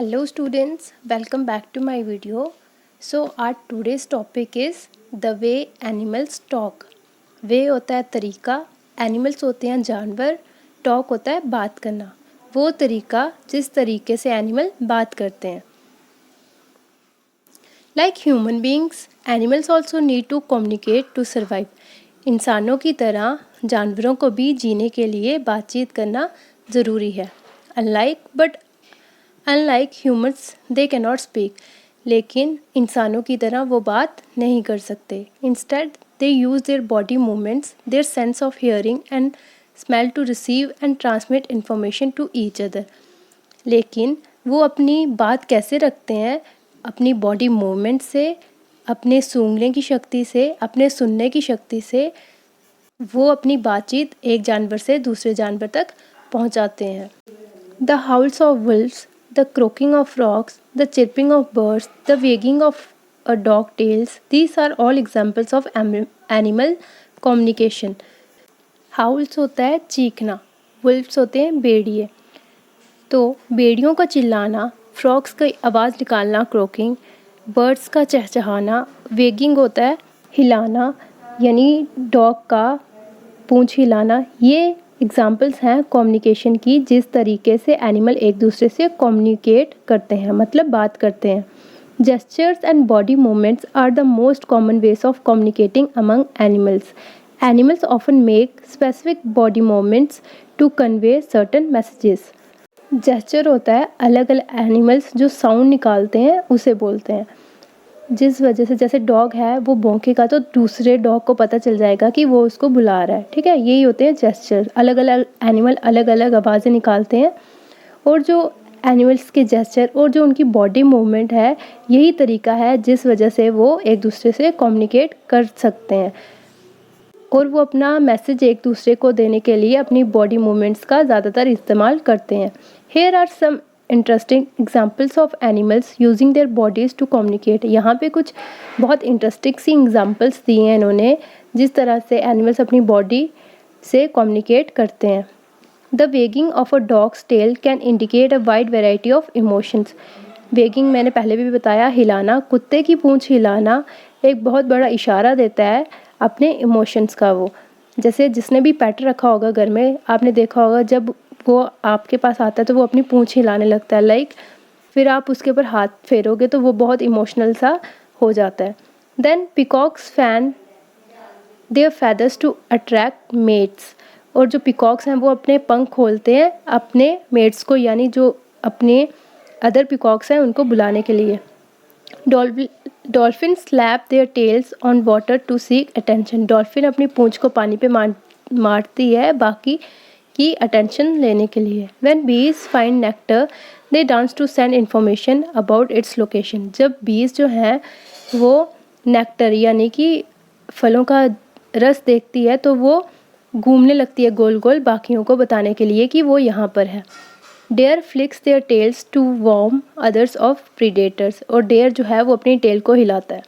Hello students, welcome back to my video. So our today's topic is the way animals talk. वे होता है तरीका, animals होते हैं जानवर, टॉक होता है बात करना, वो तरीका जिस तरीके से एनिमल बात करते हैं. Like human beings, animals also need to communicate to survive. इंसानों की तरह जानवरों को भी जीने के लिए बातचीत करना ज़रूरी है. Unlike humans, they cannot speak. लेकिन इंसानों की तरह वो बात नहीं कर सकते. Instead, they use their body movements, their sense of hearing and smell to receive and transmit information to each other. लेकिन वो अपनी बात कैसे रखते हैं? अपनी बॉडी मूवमेंट से, अपने सूंघने की शक्ति से, अपने सुनने की शक्ति से वो अपनी बातचीत एक जानवर से दूसरे जानवर तक पहुंचाते हैं. The howls of wolves, the croaking of frogs, the chirping of birds, the wagging of a dog tails, these are all examples of animal communication. Howls होता है चीखना, wolves होते हैं भेड़िए. तो भेड़ियों का चिल्लाना, फ्रॉग्स की आवाज़ निकालना क्रॉकिंग, बर्ड्स का चहचहाना, वेगिंग होता है हिलाना यानी डॉग का पूंछ हिलाना. ये एग्जाम्पल्स हैं कम्युनिकेशन की, जिस तरीके से एनिमल एक दूसरे से कम्युनिकेट करते हैं, मतलब बात करते हैं. Gestures and body movements are the most common ways of communicating among animals. Animals often make specific body movements to convey certain messages. Gesture होता है अलग अलग एनिमल्स जो साउंड निकालते हैं उसे बोलते हैं. जिस वजह से जैसे डॉग है वो भौंकेगा तो दूसरे डॉग को पता चल जाएगा कि वो उसको बुला रहा है. ठीक है, यही होते हैं जेस्चर. अलग अलग एनिमल अलग अलग आवाज़ें निकालते हैं और जो एनिमल्स के जेस्चर और जो उनकी बॉडी मूवमेंट है, यही तरीका है जिस वजह से वो एक दूसरे से कम्युनिकेट कर सकते हैं और वो अपना मैसेज एक दूसरे को देने के लिए अपनी बॉडी मूवमेंट्स का ज़्यादातर इस्तेमाल करते हैं. Here are some interesting examples of animals using their bodies to communicate. यहाँ पे कुछ बहुत इंटरेस्टिंग सी एग्जाम्पल्स दिए हैं इन्होंने जिस तरह से एनिमल्स अपनी बॉडी से कम्युनिकेट करते हैं. The wagging of a dog's tail can indicate a wide variety of emotions. Weighing मैंने पहले भी बताया, हिलाना, कुत्ते की पूंछ हिलाना एक बहुत बड़ा इशारा देता है अपने इमोशंस का. वो जैसे जिसने भी पेट रखा होगा घर में, आपने देखा होगा जब वो आपके पास आता है तो वो अपनी पूंछ हिलाने लगता है. फिर आप उसके ऊपर हाथ फेरोगे तो वो बहुत इमोशनल सा हो जाता है. Then peacocks fan their feathers to attract mates. और जो पिकॉक्स हैं वो अपने पंख खोलते हैं अपने मेट्स को, यानी जो अपने अदर पिकॉक्स हैं उनको बुलाने के लिए. Dolphin slap their tails on water to seek attention. Dolphin अपनी पूंछ को पानी पे मारती है बाकी की अटेंशन लेने के लिए. When bees find nectar they dance to send information about its location. जब बीज जो हैं वो नेक्टर यानी कि फलों का रस देखती है तो वो घूमने लगती है गोल गोल बाकियों को बताने के लिए कि वो यहाँ पर है. Deer flicks their tails to warn others of predators. और डेयर जो है वो अपनी टेल को हिलाता है.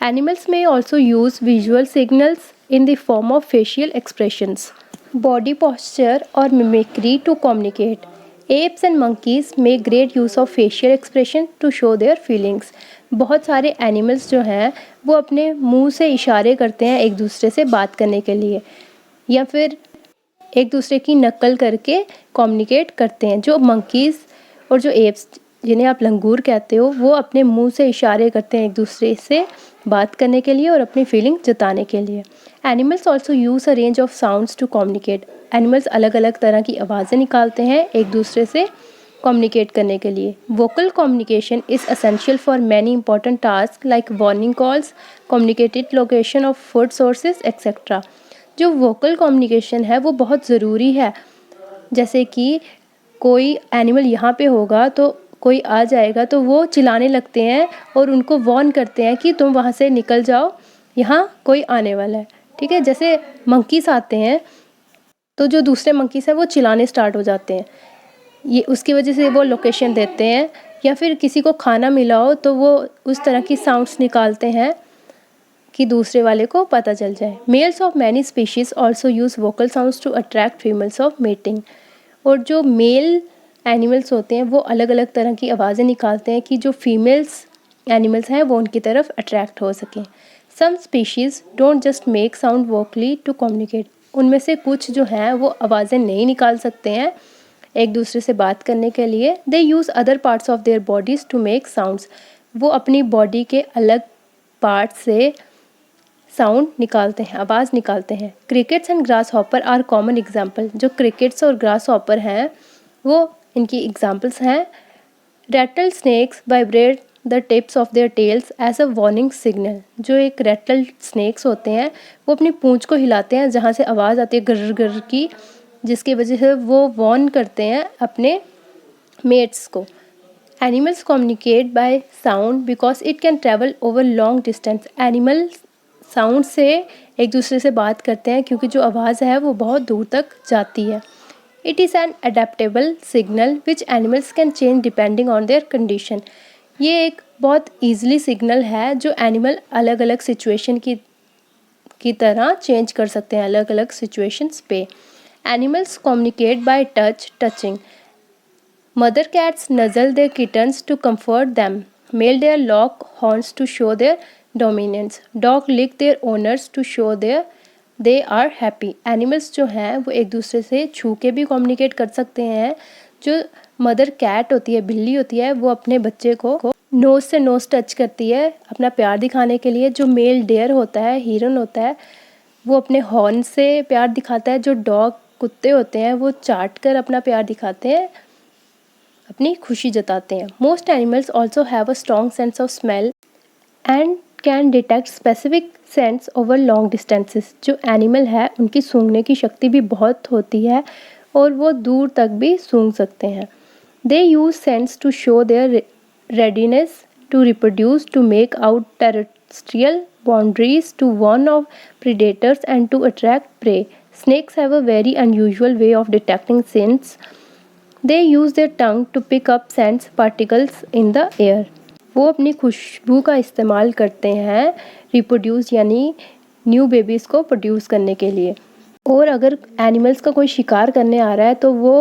एनिमल्स में also use visual signals in the form of facial expressions, body posture or mimicry to communicate. Apes and monkeys make great use of facial expression to show their feelings. बहुत सारे animals जो हैं वो अपने मुंह से इशारे करते हैं एक दूसरे से बात करने के लिए, या फिर एक दूसरे की नकल करके कम्युनिकेट करते हैं. जो मंकीज़ और जो एप्स जिन्हें आप लंगूर कहते हो, वो अपने मुंह से इशारे करते हैं एक दूसरे से बात करने के लिए और अपनी फीलिंग जताने के लिए. Animals also use a range of sounds to communicate. Animals अलग अलग तरह की आवाज़ें निकालते हैं एक दूसरे से कम्युनिकेट करने के लिए. Vocal communication is essential for many important task like warning calls, communicated location of food sources etcetera. जो वोकल कम्युनिकेशन है वो बहुत ज़रूरी है. जैसे कि कोई एनिमल यहाँ पे होगा तो कोई आ जाएगा तो वो चिल्लाने लगते हैं और उनको वार्न करते हैं कि तुम वहाँ से निकल जाओ, यहाँ कोई आने वाला है. ठीक है, जैसे मंकीस आते हैं तो जो दूसरे मंकीस हैं वो चिल्लाने स्टार्ट हो जाते हैं, ये उसकी वजह से वो लोकेशन देते हैं. या फिर किसी को खाना मिला हो तो वो उस तरह की साउंड्स निकालते हैं कि दूसरे वाले को पता चल जाए. Males of many species also use vocal sounds to attract females of mating. और जो मेल एनिमल्स होते हैं वो अलग अलग तरह की आवाज़ें निकालते हैं कि जो फीमेल्स एनिमल्स हैं वो उनकी तरफ अट्रैक्ट हो सकें। Some species don't just make sound vocally to communicate. उनमें से कुछ जो हैं वो आवाज़ें नहीं निकाल सकते हैं एक दूसरे से बात करने के लिए। They use other parts of their bodies to make sounds. वो अपनी बॉडी के अलग पार्ट से साउंड निकालते हैं, आवाज़ निकालते हैं। Crickets and grasshopper are common example. जो क्रिकेट्स और ग्रास हॉपर हैं वो इनकी एग्जाम्पल्स हैं। Rattlesnakes vibrate the tips of their tails as a warning signal. जो एक रैटल स्नेक्स होते हैं वो अपनी पूंछ को हिलाते हैं जहाँ से आवाज़ आती है गर गर की, जिसकी वजह से वो वार्न करते हैं अपने मेट्स को। Animals communicate by sound because it can travel over long distance. Animal sound से एक दूसरे से बात करते हैं क्योंकि जो आवाज़ है वो बहुत दूर तक जाती है। It is an adaptable signal which animals can change depending on their condition. ये एक बहुत ईजिली सिग्नल है जो एनिमल अलग अलग सिचुएशन की तरह चेंज कर सकते हैं अलग अलग सिचुएशंस पे। Animals communicate bye touching. Mother cats nuzzle their kittens to comfort them. Male deer lock horns to show their dominance. Dog lick their owners to show they are happy. Animals जो हैं वो एक दूसरे से छू के भी कम्युनिकेट कर सकते हैं। जो मदर कैट होती है, बिल्ली होती है, वो अपने बच्चे को नोज से नोज टच करती है अपना प्यार दिखाने के लिए। जो मेल डेयर होता है, हिरन होता है, वो अपने हॉर्न से प्यार दिखाता है। जो डॉग कुत्ते होते हैं वो चाट कर अपना प्यार दिखाते हैं, अपनी खुशी जताते हैं। Most animals also have a strong sense of smell and can detect specific sense over long distances. जो एनिमल है उनकी सूंघने की शक्ति भी बहुत होती है और वो दूर तक भी सूंघ सकते हैं। They use sense to show their readiness to reproduce, to make out terrestrial boundaries, to warn off predators and to attract prey. Snakes have a very unusual way of detecting scents. They use their tongue to pick up scent particles in the air. वो अपनी खुशबू का इस्तेमाल करते हैं reproduce यानी new babies को produce करने के लिए। और अगर एनिमल्स का कोई शिकार करने आ रहा है तो वो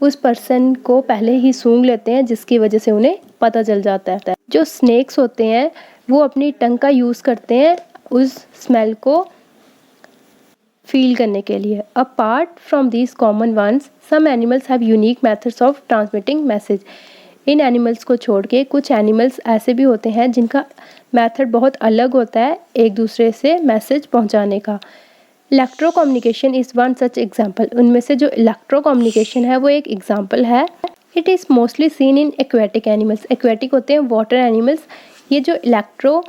उस पर्सन को पहले ही सूंघ लेते हैं, जिसकी वजह से उन्हें पता चल जाता है। जो स्नेक्स होते हैं वो अपनी टंग का यूज़ करते हैं उस स्मेल को फील करने के लिए। Apart from these common ones, some animals have unique methods of transmitting message. इन एनिमल्स को छोड़ के कुछ एनिमल्स ऐसे भी होते हैं जिनका मेथड बहुत अलग होता है एक दूसरे से मैसेज पहुंचाने का। Electro communication is one such example. उनमें से जो इलेक्ट्रो कम्युनिकेशन है वो एक एग्जाम्पल है। It is mostly seen in aquatic animals. Aquatic होते हैं वाटर एनिमल्स। ये जो इलेक्ट्रो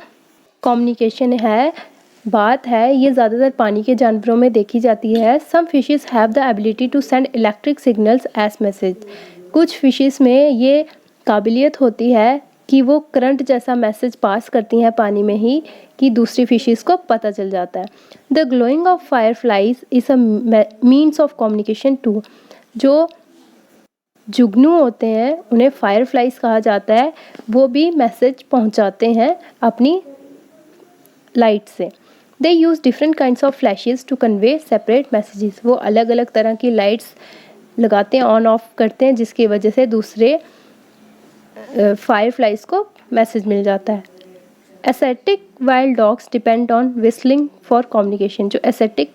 कम्युनिकेशन है बात है ये ज़्यादातर पानी के जानवरों में देखी जाती है। Some fishes have the ability to send electric signals as message. कुछ फिशेस में ये काबिलियत होती है कि वो करंट जैसा मैसेज पास करती हैं पानी में ही कि दूसरी फिशेस को पता चल जाता है। The glowing of fireflies is a means of communication too. जो जुगनू होते हैं उन्हें फायरफ्लाइज कहा जाता है, वो भी मैसेज पहुंचाते हैं अपनी लाइट से। They use different kinds of flashes to convey separate messages. वो अलग अलग तरह की लाइट्स लगाते हैं, ऑन ऑफ करते हैं, जिसकी वजह से दूसरे फायरफ्लाइज को मैसेज मिल जाता है। Asiatic wild dogs depend on whistling for communication. जो एसेटिक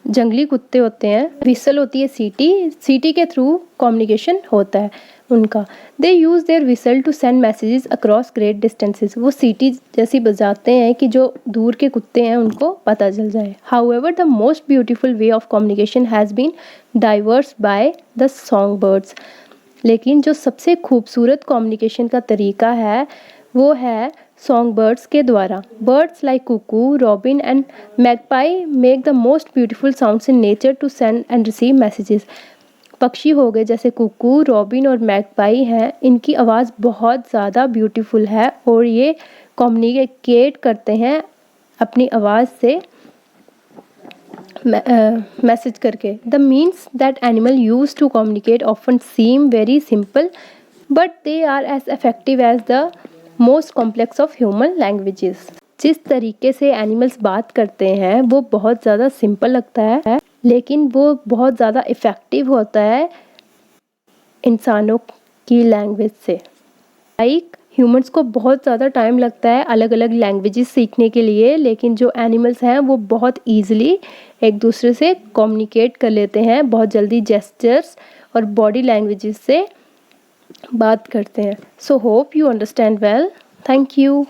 जंगली कुत्ते होते हैं, विसल होती है सीटी के थ्रू कम्युनिकेशन होता है उनका। They use their whistle to send messages across great distances. वो सीटी जैसी बजाते हैं कि जो दूर के कुत्ते हैं उनको पता चल जाए। However the most beautiful way of communication has been diverse by the songbirds. लेकिन जो सबसे खूबसूरत कम्युनिकेशन का तरीका है वो है सॉन्ग बर्ड्स के द्वारा। Birds like cuckoo, robin and magpie make the most beautiful sounds in nature to send and receive messages. पक्षी हो गए जैसे कुकू, रॉबिन और मैगपाई हैं, इनकी आवाज़ बहुत ज़्यादा ब्यूटीफुल है और ये कम्युनिकेट करते हैं अपनी आवाज़ से मैसेज करके। The means that animal use to communicate often seem very simple but they are as effective as the most complex of human languages. जिस तरीके से एनिमल्स बात करते हैं वो बहुत ज़्यादा सिंपल लगता है, लेकिन वो बहुत ज़्यादा इफ़ेक्टिव होता है इंसानों की लैंग्वेज से। लाइक ह्यूमंस को बहुत ज़्यादा टाइम लगता है अलग अलग लैंग्वेजेस सीखने के लिए, लेकिन जो एनिमल्स हैं वो बहुत ईजिली एक दूसरे से कम्युनिकेट कर लेते हैं, बहुत जल्दी जेस्चर्स और बॉडी लैंग्वेजेस से बात करते हैं। So hope you understand well. Thank you.